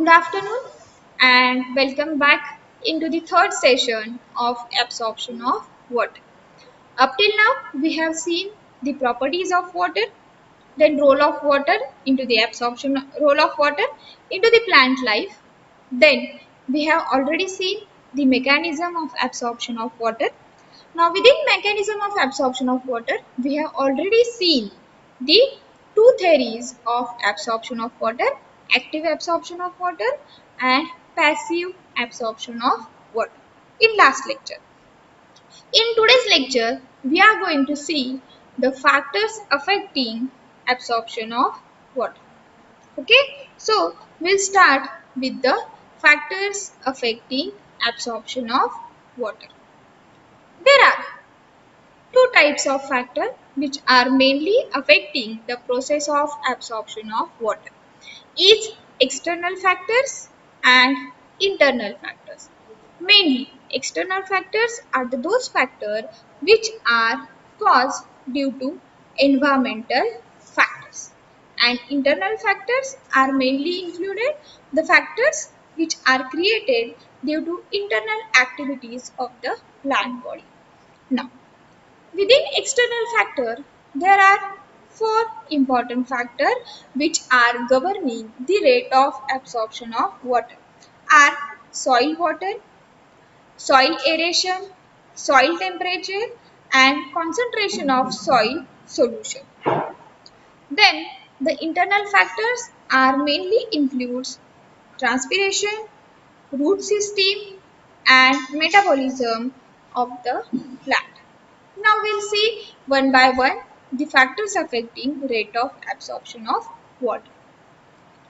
Good afternoon and welcome back into the third session of absorption of water. Up till now, we have seen the properties of water, then role of water into the absorption, role of water into the plant life. Then we have already seen the mechanism of absorption of water. Now within mechanism of absorption of water, we have already seen the two theories of absorption of water, active absorption of water and passive absorption of water in last lecture. In today's lecture, we are going to see the factors affecting absorption of water. Okay, so we'll start with the factors affecting absorption of water. There are two types of factor which are mainly affecting the process of absorption of water is external factors and internal factors. Mainly external factors are those factors which are caused due to environmental factors, and internal factors are mainly included the factors which are created due to internal activities of the plant body. Now within external factor, there are four important factors which are governing the rate of absorption of water are soil water, soil aeration, soil temperature and concentration of soil solution. Then the internal factors are mainly includes transpiration, root system and metabolism of the plant. Now we'll see one by one the factors affecting rate of absorption of water.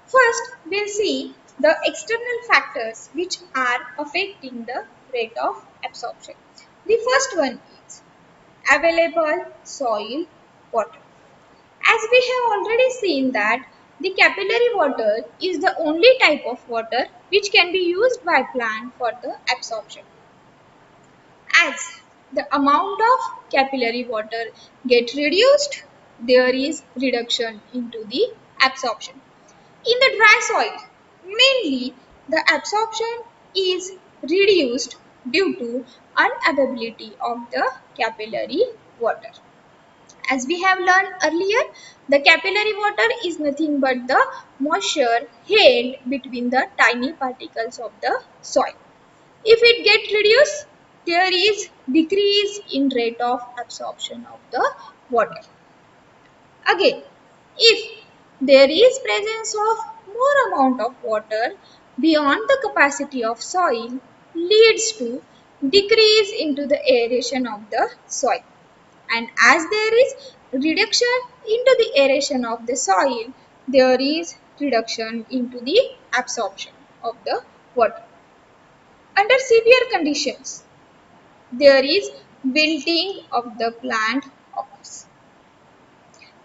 First, we'll see the external factors which are affecting the rate of absorption. The first one is available soil water. As we have already seen that the capillary water is the only type of water which can be used by plant for the absorption. As the amount of capillary water get reduced, there is reduction into the absorption. In the dry soil, mainly the absorption is reduced due to unavailability of the capillary water. As we have learned earlier, the capillary water is nothing but the moisture held between the tiny particles of the soil. If it gets reduced, there is decrease in rate of absorption of the water. Again, if there is presence of more amount of water beyond the capacity of soil, leads to decrease into the aeration of the soil. And as there is reduction into the aeration of the soil, there is reduction into the absorption of the water. Under severe conditions, there is wilting of the plant occurs.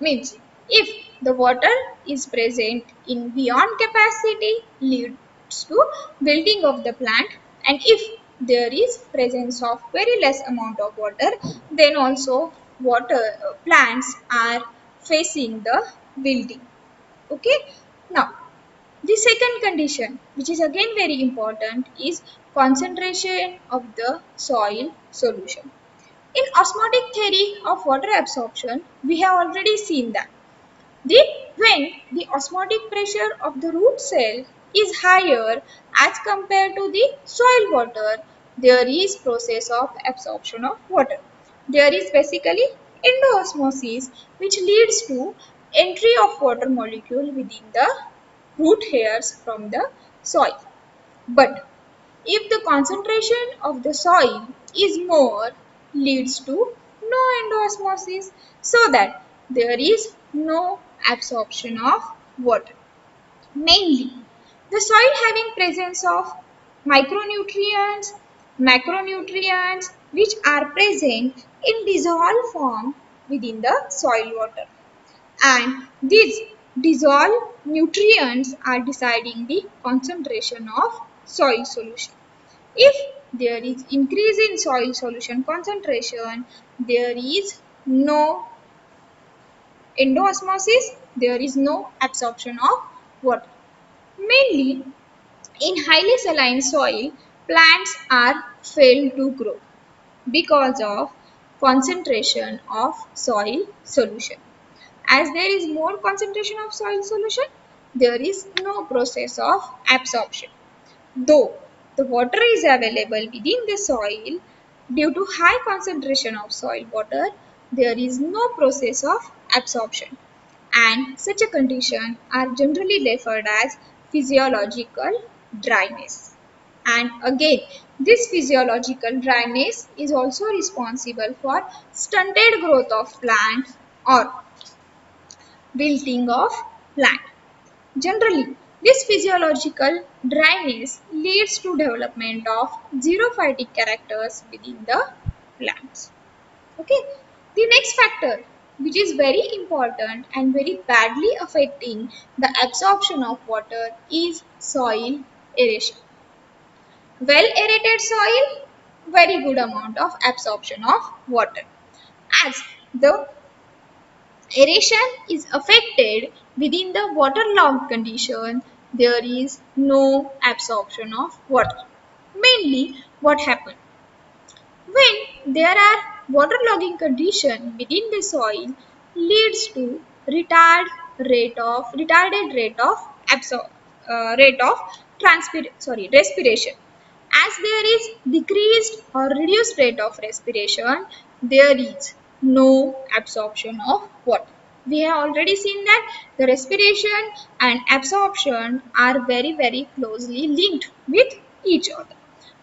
Means if the water is present in beyond capacity, leads to wilting of the plant, and if there is presence of very less amount of water, then also water plants are facing the wilting. Okay, now the second condition, which is again very important, is concentration of the soil solution. In osmotic theory of water absorption, we have already seen that when the osmotic pressure of the root cell is higher as compared to the soil water, there is process of absorption of water. There is basically endoosmosis, which leads to entry of water molecule within the root hairs from the soil. But if the concentration of the soil is more, leads to no endoosmosis, so that there is no absorption of water. Mainly, the soil having presence of micronutrients, macronutrients which are present in dissolved form within the soil water, and these dissolved nutrients are deciding the concentration of soil solution. If there is increase in soil solution concentration, there is no endoosmosis, there is no absorption of water. Mainly, In highly saline soil, plants are failed to grow because of concentration of soil solution. As there is more concentration of soil solution, there is no process of absorption. Though the water is available within the soil, due to high concentration of soil water, there is no process of absorption, and such a condition are generally referred as physiological dryness. And again, this physiological dryness is also responsible for stunted growth of plant or wilting of plant. Generally, this physiological dryness leads to development of xerophytic characters within the plants. Okay, the next factor which is very important and very badly affecting the absorption of water is soil aeration. Well aerated soil, very good amount of absorption of water. As the aeration is affected within the waterlogged condition, there is no absorption of water. Mainly what happens? When there are waterlogging condition within the soil leads to retarded rate of respiration. As there is decreased or reduced rate of respiration, there is no absorption of water. We have already seen that the respiration and absorption are very closely linked with each other.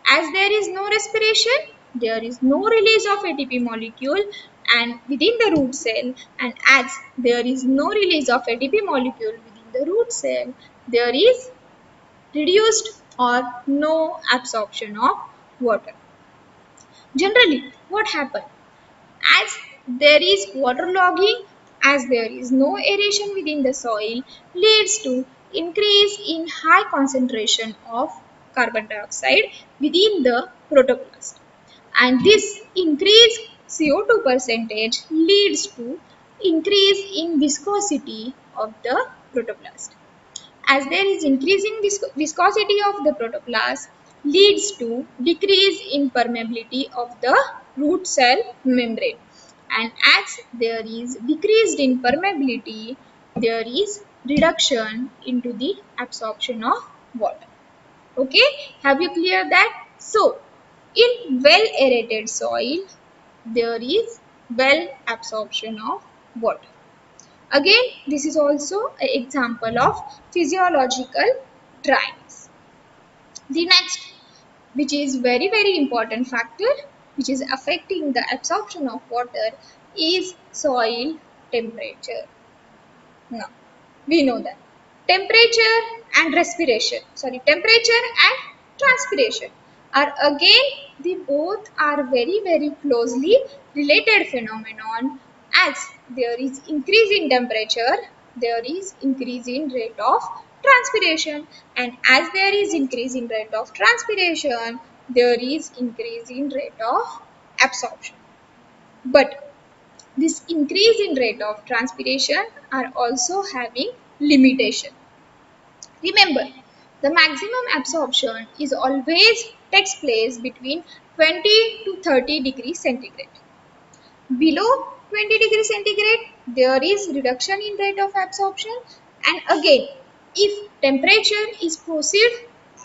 As there is no respiration, there is no release of ATP molecule and within the root cell, and as there is no release of ATP molecule within the root cell, there is reduced or no absorption of water. Generally, what happens? As there is waterlogging, as there is no aeration within the soil, leads to increase in high concentration of carbon dioxide within the protoplast. And this increased CO2 percentage leads to increase in viscosity of the protoplast. As there is increasing viscosity of the protoplast leads to decrease in permeability of the root cell membrane, and as there is decreased in permeability, there is reduction into the absorption of water. Okay, have you cleared that? So in well aerated soil there is well absorption of water. Again, this is also an example of physiological dryness. The next, which is very important factor, which is affecting the absorption of water, is soil temperature. Now, we know that temperature and temperature and transpiration are again the both are very closely related phenomenon. As there is increase in temperature, there is increase in rate of transpiration, and as there is increase in rate of transpiration, there is increase in rate of absorption. But this increase in rate of transpiration are also having limitation. Remember, the maximum absorption is always takes place between 20 to 30 degrees centigrade. Below 20 degrees centigrade, there is reduction in rate of absorption, and again, if temperature is proceed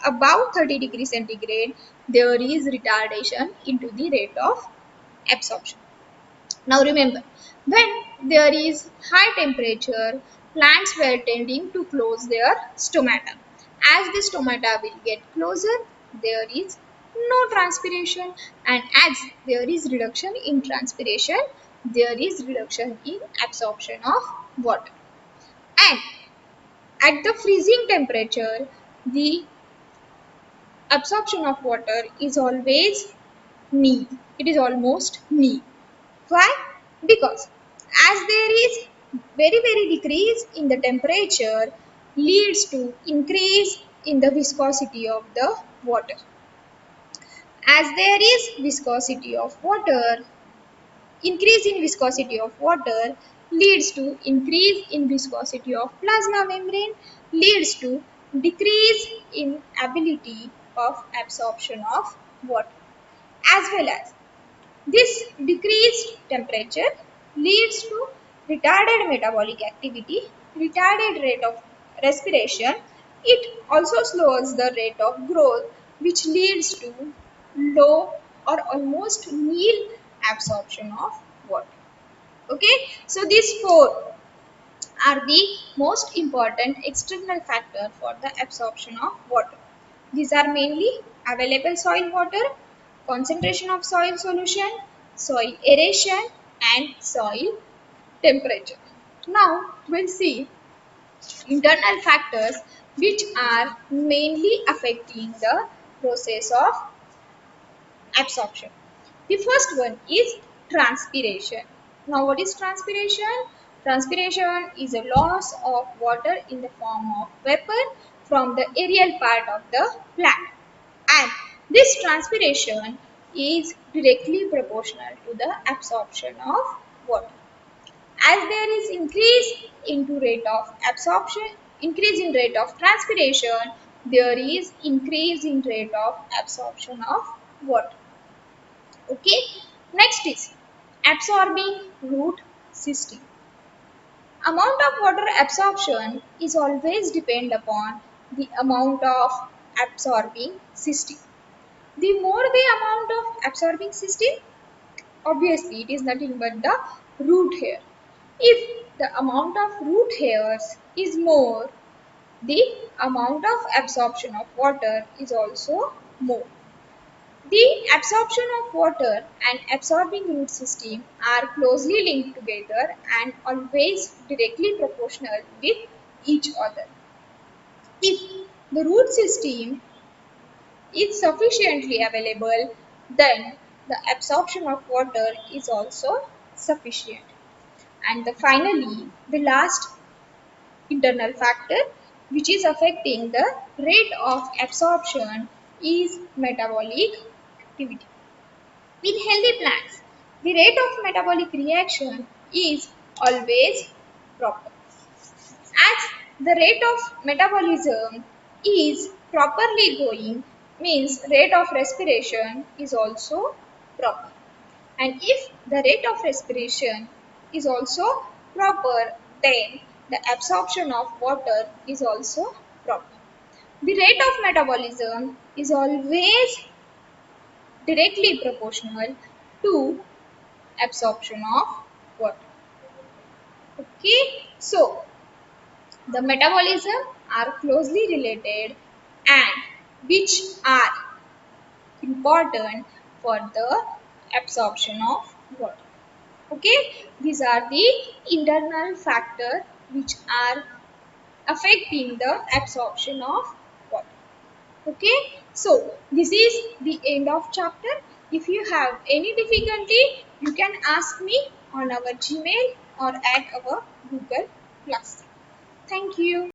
above 30 degrees centigrade, there is retardation into the rate of absorption. Now remember, when there is high temperature, plants were tending to close their stomata. As the stomata will get closer, there is no transpiration, and as there is reduction in transpiration, there is reduction in absorption of water. And at the freezing temperature, the absorption of water is always nil. It is almost nil. Why? Because as there is very decrease in the temperature leads to increase in the viscosity of the water. As there is viscosity of water, increase in viscosity of water leads to increase in viscosity of plasma membrane, leads to decrease in ability of absorption of water, as well as this decreased temperature leads to retarded metabolic activity, retarded rate of respiration. It also slows the rate of growth, which leads to low or almost nil absorption of water. Okay, so these four are the most important external factor for the absorption of water. These are mainly available soil water, concentration of soil solution, soil aeration and soil temperature. Now we'll see internal factors which are mainly affecting the process of absorption. The first one is transpiration. Now, what is transpiration? Transpiration is a loss of water in the form of vapor from the aerial part of the plant. And this transpiration is directly proportional to the absorption of water. As there is increase in rate of transpiration, there is increase in rate of absorption of water. Okay, next is absorbing root system. Amount of water absorption is always depend upon the amount of absorbing system. The more the amount of absorbing system, obviously it is nothing but the root hair. If the amount of root hairs is more, the amount of absorption of water is also more. The absorption of water and absorbing root system are closely linked together and always directly proportional with each other. If the root system is sufficiently available, then the absorption of water is also sufficient. And finally, the last internal factor which is affecting the rate of absorption is metabolic activity. With healthy plants, the rate of metabolic reaction is always proper. As the rate of metabolism is properly going, means rate of respiration is also proper. And if the rate of respiration is also proper, then the absorption of water is also proper. The rate of metabolism is always directly proportional to absorption of water. Okay, so the metabolism are closely related and which are important for the absorption of water. Okay, these are the internal factor which are affecting the absorption of water. Okay, so this is the end of chapter. If you have any difficulty, you can ask me on our Gmail or at our Google Class. Thank you.